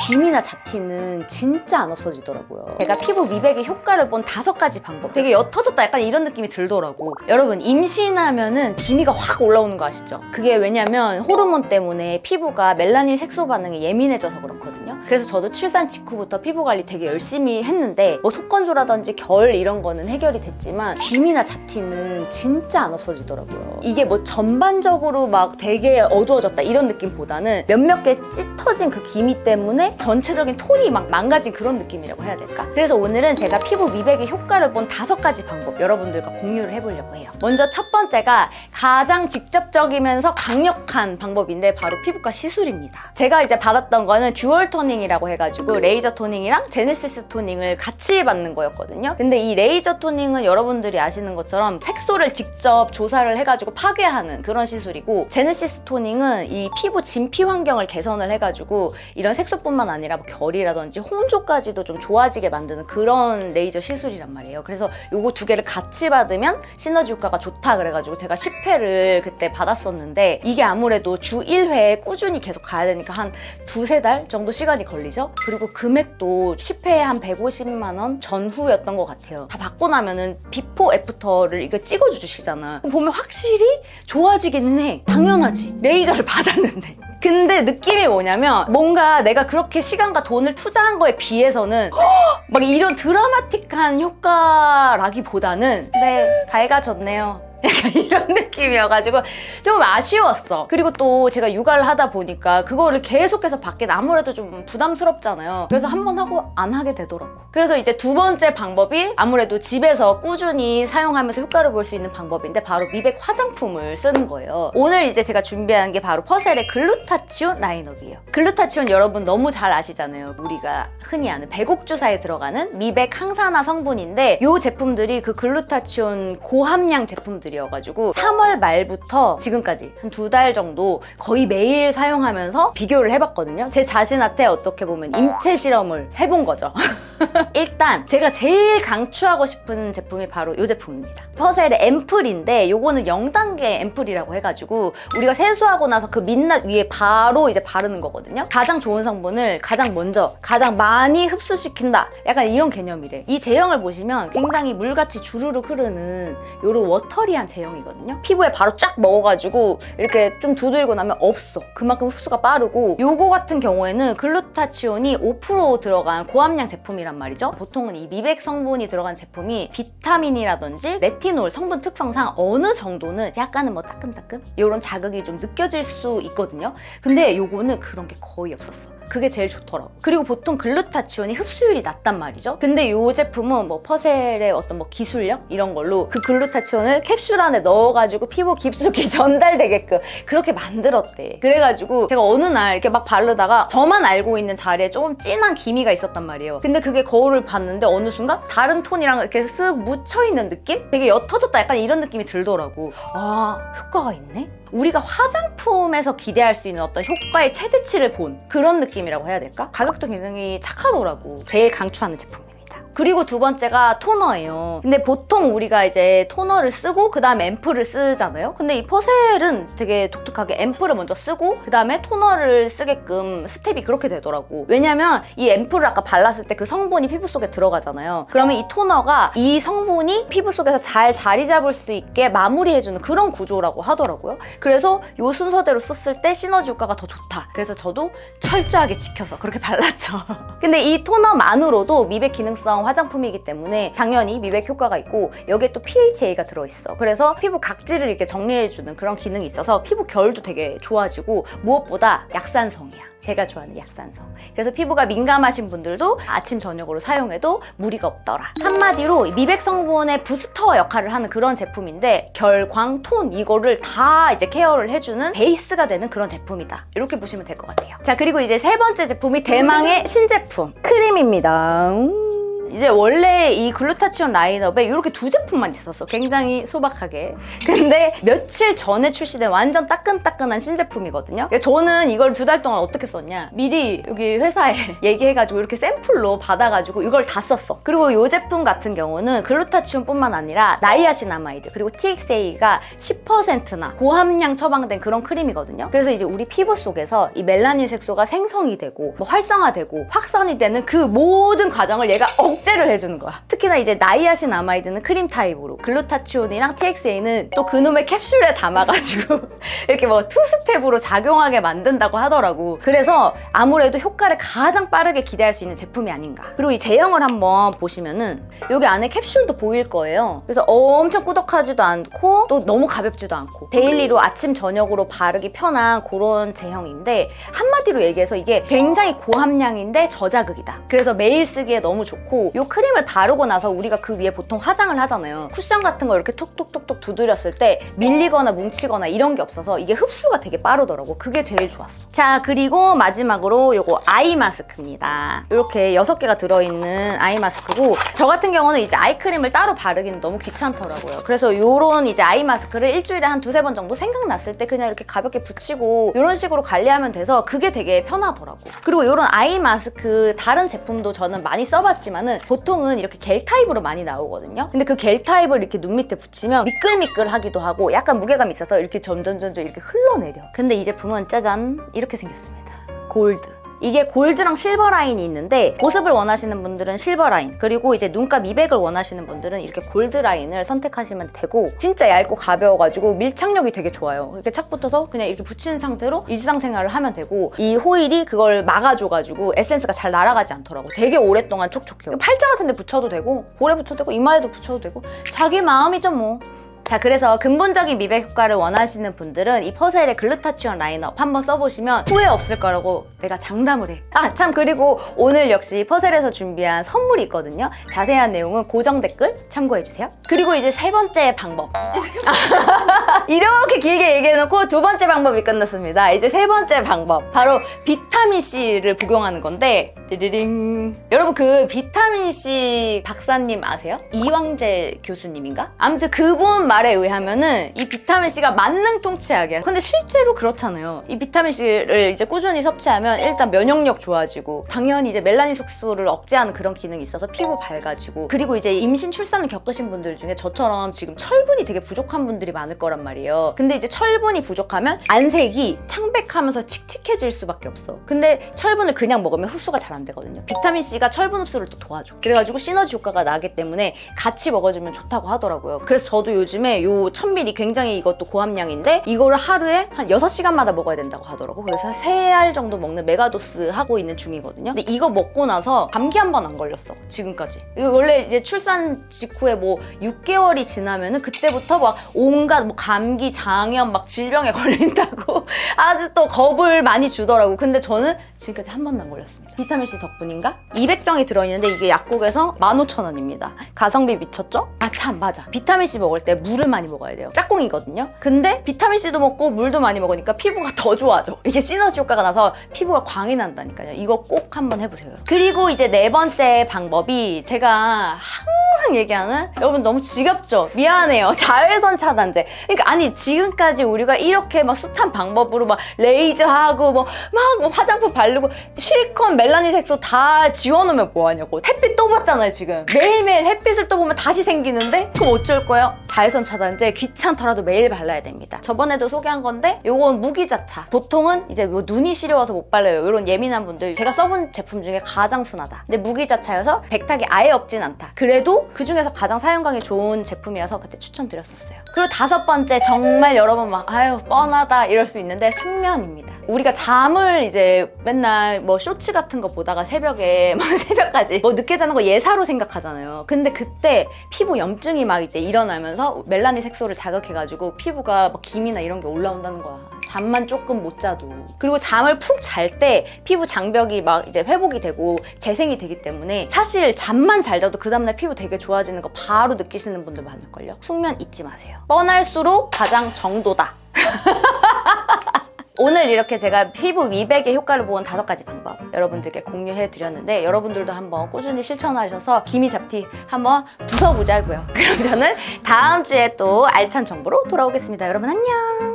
김이나 잡티는 진짜 안 없어지더라고요. 제가 피부 미백의 효과를 본 5가지 방법. 되게 옅어졌다 약간 이런 느낌이 들더라고. 여러분, 임신하면은 기미가 확 올라오는 거 아시죠? 그게 왜냐면 호르몬 때문에 피부가 멜라닌 색소 반응에 예민해져서 그렇거든요. 그래서 저도 출산 직후부터 피부 관리 되게 열심히 했는데 뭐 속건조라든지 결 이런 거는 해결이 됐지만 김이나 잡티는 진짜 안 없어지더라고요. 이게 뭐 전반적으로 막 되게 어두워졌다 이런 느낌보다는 몇몇 개 찢어진 그 기미 때문에 전체적인 톤이 막 망가진 그런 느낌이라고 해야 될까? 그래서 오늘은 제가 피부 미백의 효과를 본 5가지 방법 여러분들과 공유를 해보려고 해요. 먼저 첫 번째가 가장 직접적이면서 강력한 방법인데 바로 피부과 시술입니다. 제가 이제 받았던 거는 듀얼 토닝이라고 해가지고 레이저 토닝이랑 제네시스 토닝을 같이 받는 거였거든요. 근데 이 레이저 토닝은 여러분들이 아시는 것처럼 색소를 직접 조사를 해가지고 파괴하는 그런 시술이고, 제네시스 토닝은 이 피부 진피 환경을 개선을 해가지고 이런 색소뿐만 아니라 뭐 결이라든지 홍조까지도 좀 좋아지게 만드는 그런 레이저 시술이란 말이에요. 그래서 요거 2개를 같이 받으면 시너지 효과가 좋다 그래가지고 제가 10회를 그때 받았었는데, 이게 아무래도 주 1회에 꾸준히 계속 가야 되니까 한 2~3달 정도 시간이 걸리죠. 그리고 금액도 10회에 한 150만 원 전후였던 것 같아요. 다 받고 나면은 비포 애프터를 이거 찍어주시잖아. 보면 확실히 좋아지기는 해. 당연하지. 레이저를 받았는데. 근데 느낌이 뭐냐면 뭔가 내가 그렇게 시간과 돈을 투자한 거에 비해서는 막 이런 드라마틱한 효과라기보다는 네, 밝아졌네요. 약간 이런 느낌이어가지고 좀 아쉬웠어. 그리고 또 제가 육아를 하다 보니까 그거를 계속해서 받기는 아무래도 좀 부담스럽잖아요. 그래서 한 번 하고 안 하게 되더라고. 그래서 이제 2번째 방법이 아무래도 집에서 꾸준히 사용하면서 효과를 볼 수 있는 방법인데 바로 미백 화장품을 쓰는 거예요. 오늘 이제 제가 준비한 게 바로 퍼셀의 글루타치온 라인업이에요. 글루타치온 여러분 너무 잘 아시잖아요. 우리가 흔히 아는 배곡주사에 들어가는 미백 항산화 성분인데 이 제품들이 그 글루타치온 고함량 제품들이어가지고 3월 말부터 지금까지 한 2달 정도 거의 매일 사용하면서 비교를 해봤거든요. 제 자신한테 어떻게 보면 임체 실험을 해본 거죠. 일단 제가 제일 강추하고 싶은 제품이 바로 이 제품입니다. 퍼셀의 앰플인데 요거는 0단계 앰플이라고 해가지고 우리가 세수하고 나서 그 민낯 위에 바로 이제 바르는 거거든요. 가장 좋은 성분을 가장 먼저 가장 많이 흡수시킨다, 약간 이런 개념이래. 이 제형을 보시면 굉장히 물같이 주르륵 흐르는 요런 워터리한 제형이거든요. 피부에 바로 쫙 먹어가지고 이렇게 좀 두들고 나면 없어. 그만큼 흡수가 빠르고, 요거 같은 경우에는 글루타치온이 5% 들어간 고함량 제품이란 말이죠. 보통은 이 미백 성분이 들어간 제품이 비타민이라든지 레티놀 성분 특성상 어느 정도는 약간은 뭐 따끔따끔 이런 자극이 좀 느껴질 수 있거든요. 근데 요거는 그런 게 거의 없었어. 그게 제일 좋더라고. 그리고 보통 글루타치온이 흡수율이 낮단 말이죠. 근데 이 제품은 뭐 퍼셀의 어떤 뭐 기술력 이런 걸로 그 글루타치온을 캡슐 안에 넣어가지고 피부 깊숙이 전달되게끔 그렇게 만들었대. 그래가지고 제가 어느 날 이렇게 막 바르다가 저만 알고 있는 자리에 조금 진한 기미가 있었단 말이에요. 근데 그게 거울을 봤는데 어느 순간 다른 톤이랑 이렇게 쓱 묻혀있는 느낌? 되게 옅어졌다 약간 이런 느낌이 들더라고. 아, 효과가 있네? 우리가 화장품에서 기대할 수 있는 어떤 효과의 최대치를 본 그런 느낌이라고 해야 될까? 가격도 굉장히 착하더라고. 제일 강추하는 제품. 그리고 2번째가 토너예요. 근데 보통 우리가 이제 토너를 쓰고 그 다음에 앰플을 쓰잖아요. 근데 이 퍼셀은 되게 독특하게 앰플을 먼저 쓰고 그 다음에 토너를 쓰게끔 스텝이 그렇게 되더라고. 왜냐면 이 앰플을 아까 발랐을 때 그 성분이 피부 속에 들어가잖아요. 그러면 이 토너가 이 성분이 피부 속에서 잘 자리 잡을 수 있게 마무리해주는 그런 구조라고 하더라고요. 그래서 이 순서대로 썼을 때 시너지 효과가 더 좋다. 그래서 저도 철저하게 지켜서 그렇게 발랐죠. 근데 이 토너만으로도 미백 기능성 화장품이기 때문에 당연히 미백 효과가 있고 여기에 또 PHA가 들어있어. 그래서 피부 각질을 이렇게 정리해주는 그런 기능이 있어서 피부 결도 되게 좋아지고 무엇보다 약산성이야. 제가 좋아하는 약산성. 그래서 피부가 민감하신 분들도 아침 저녁으로 사용해도 무리가 없더라. 한마디로 미백 성분의 부스터 역할을 하는 그런 제품인데 결, 광, 톤 이거를 다 이제 케어를 해주는 베이스가 되는 그런 제품이다. 이렇게 보시면 될 것 같아요. 자, 그리고 이제 3번째 제품이 대망의 신제품 크림입니다. 이제 원래 이 글루타치온 라인업에 이렇게 두 제품만 있었어. 굉장히 소박하게. 근데 며칠 전에 출시된 완전 따끈따끈한 신제품이거든요. 저는 이걸 2달 동안 어떻게 썼냐, 미리 여기 회사에 얘기해가지고 이렇게 샘플로 받아가지고 이걸 다 썼어. 그리고 이 제품 같은 경우는 글루타치온뿐만 아니라 나이아신아마이드 그리고 TXA가 10%나 고함량 처방된 그런 크림이거든요. 그래서 이제 우리 피부 속에서 이 멜라닌 색소가 생성이 되고 뭐 활성화되고 확산이 되는 그 모든 과정을 얘가 억제를 해주는 거야. 특히나 이제 나이아신아마이드는 크림 타입으로, 글루타치온이랑 TXA는 또 그놈의 캡슐에 담아가지고 이렇게 뭐 투스텝으로 작용하게 만든다고 하더라고. 그래서 아무래도 효과를 가장 빠르게 기대할 수 있는 제품이 아닌가. 그리고 이 제형을 한번 보시면은 여기 안에 캡슐도 보일 거예요. 그래서 엄청 꾸덕하지도 않고 또 너무 가볍지도 않고 데일리로 아침 저녁으로 바르기 편한 그런 제형인데, 한마디로 얘기해서 이게 굉장히 고함량인데 저자극이다. 그래서 매일 쓰기에 너무 좋고, 이 크림을 바르고 나서 우리가 그 위에 보통 화장을 하잖아요. 쿠션 같은 거 이렇게 톡톡톡톡 두드렸을 때 밀리거나 뭉치거나 이런 게 없어서 이게 흡수가 되게 빠르더라고. 그게 제일 좋았어. 자, 그리고 마지막으로 요거 아이 마스크입니다. 이렇게 6개가 들어있는 아이 마스크고, 저 같은 경우는 이제 아이크림을 따로 바르기는 너무 귀찮더라고요. 그래서 요런 이제 아이 마스크를 일주일에 한 2-3번 정도 생각났을 때 그냥 이렇게 가볍게 붙이고 이런 식으로 관리하면 돼서 그게 되게 편하더라고. 그리고 요런 아이 마스크 다른 제품도 저는 많이 써봤지만은 보통은 이렇게 겔 타입으로 많이 나오거든요. 근데 그 겔 타입을 이렇게 눈 밑에 붙이면 미끌미끌하기도 하고 약간 무게감이 있어서 이렇게 점점 이렇게 흘러내려. 근데 이 제품은 짜잔 이렇게 생겼습니다. 골드. 이게 골드랑 실버 라인이 있는데, 보습을 원하시는 분들은 실버 라인, 그리고 이제 눈가 미백을 원하시는 분들은 이렇게 골드 라인을 선택하시면 되고, 진짜 얇고 가벼워가지고 밀착력이 되게 좋아요. 이렇게 착 붙어서 그냥 이렇게 붙이는 상태로 일상생활을 하면 되고, 이 호일이 그걸 막아줘가지고 에센스가 잘 날아가지 않더라고. 되게 오랫동안 촉촉해요. 팔자 같은 데 붙여도 되고, 볼에 붙여도 되고, 이마에도 붙여도 되고, 자기 마음이죠 뭐. 자, 그래서 근본적인 미백 효과를 원하시는 분들은 이 퍼셀의 글루타치온 라인업 한번 써보시면 후회 없을 거라고 내가 장담을 해. 아, 참, 그리고 오늘 역시 퍼셀에서 준비한 선물이 있거든요. 자세한 내용은 고정 댓글 참고해주세요. 그리고 이제 3번째 방법. 이렇게 길게 얘기해놓고 2번째 방법이 끝났습니다. 이제 3번째 방법. 바로 비타민C를 복용하는 건데, 띠리링. 여러분, 그 비타민C 박사님 아세요? 이왕재 교수님인가? 아무튼 그분 말에 의하면은 이 비타민C가 만능통치약이야. 근데 실제로 그렇잖아요. 이 비타민C를 이제 꾸준히 섭취하면 일단 면역력 좋아지고, 당연히 이제 멜라닌 색소를 억제하는 그런 기능이 있어서 피부 밝아지고, 그리고 이제 임신 출산을 겪으신 분들 중에 저처럼 지금 철분이 되게 부족한 분들이 많을 거란 말이에요. 근데 이제 철분이 부족하면 안색이 창백하면서 칙칙해질 수밖에 없어. 근데 철분을 그냥 먹으면 흡수가 잘 안 되거든요. 비타민C가 철분 흡수를 또 도와줘. 그래가지고 시너지 효과가 나기 때문에 같이 먹어주면 좋다고 하더라고요. 그래서 저도 요즘에 요 1000ml 굉장히 이것도 고함량인데 이거를 하루에 한 6시간마다 먹어야 된다고 하더라고. 그래서 3알 정도 먹는 메가도스 하고 있는 중이거든요. 근데 이거 먹고 나서 감기 한 번 안 걸렸어, 지금까지. 이거 원래 이제 출산 직후에 뭐 6개월이 지나면은 그때부터 막 온갖 뭐 감기, 장염 막 질병에 걸린다고 아주 또 겁을 많이 주더라고. 근데 저는 지금까지 한 번도 안 걸렸습니다. 비타민C 덕분인가? 200정이 들어있는데 이게 약국에서 15,000원입니다. 가성비 미쳤죠? 아, 참, 맞아. 비타민C 먹을 때 물을 많이 먹어야 돼요. 짝꿍이거든요. 근데 비타민C도 먹고 물도 많이 먹으니까 피부가 더 좋아져. 이게 시너지 효과가 나서 피부가 광이 난다니까요. 이거 꼭 한번 해보세요. 그리고 이제 4번째 방법이 제가 항상 얘기하는, 여러분 너무 지겹죠? 미안해요. 자외선 차단제. 그러니까 아니, 지금까지 우리가 이렇게 막 숱한 방법으로 막 레이저하고 막 화장품 바르고 실컷 멜라닌 색소 다 지워놓으면 뭐하냐고. 햇빛 또 봤잖아요, 지금. 매일매일 햇빛을 또 보면 다시 생기는데 그럼 어쩔 거예요? 자외선 차단제 귀찮더라도 매일 발라야 됩니다. 저번에도 소개한 건데 요건 무기자차. 보통은 이제 뭐 눈이 시려워서 못 발라요. 이런 예민한 분들, 제가 써본 제품 중에 가장 순하다. 근데 무기자차여서 백탁이 아예 없진 않다. 그래도 그 중에서 가장 사용감이 좋은 제품이라서 그때 추천드렸었어요. 그리고 5번째, 정말 여러분 막 아유 뻔하다 이럴 수 있는데 숙면입니다. 우리가 잠을 이제 맨날 뭐 쇼츠 같은 거 보다가 새벽에 새벽까지 뭐 늦게 자는 거 예사로 생각하잖아요. 근데 그때 피부 염증이 막 이제 일어나면서 멜라닌 색소를 자극해가지고 피부가 막 기미나 이런 게 올라온다는 거야. 잠만 조금 못 자도. 그리고 잠을 푹 잘 때 피부 장벽이 막 이제 회복이 되고 재생이 되기 때문에 사실 잠만 잘 자도 그 다음날 피부 되게 좋아지는 거 바로 느끼시는 분들 많을걸요. 숙면 잊지 마세요. 뻔할수록 가장 정도다. 오늘 이렇게 제가 피부 미백의 효과를 본 5가지 방법 여러분들께 공유해 드렸는데 여러분들도 한번 꾸준히 실천하셔서 기미 잡티 한번 부숴보자고요. 그럼 저는 다음 주에 또 알찬 정보로 돌아오겠습니다. 여러분 안녕.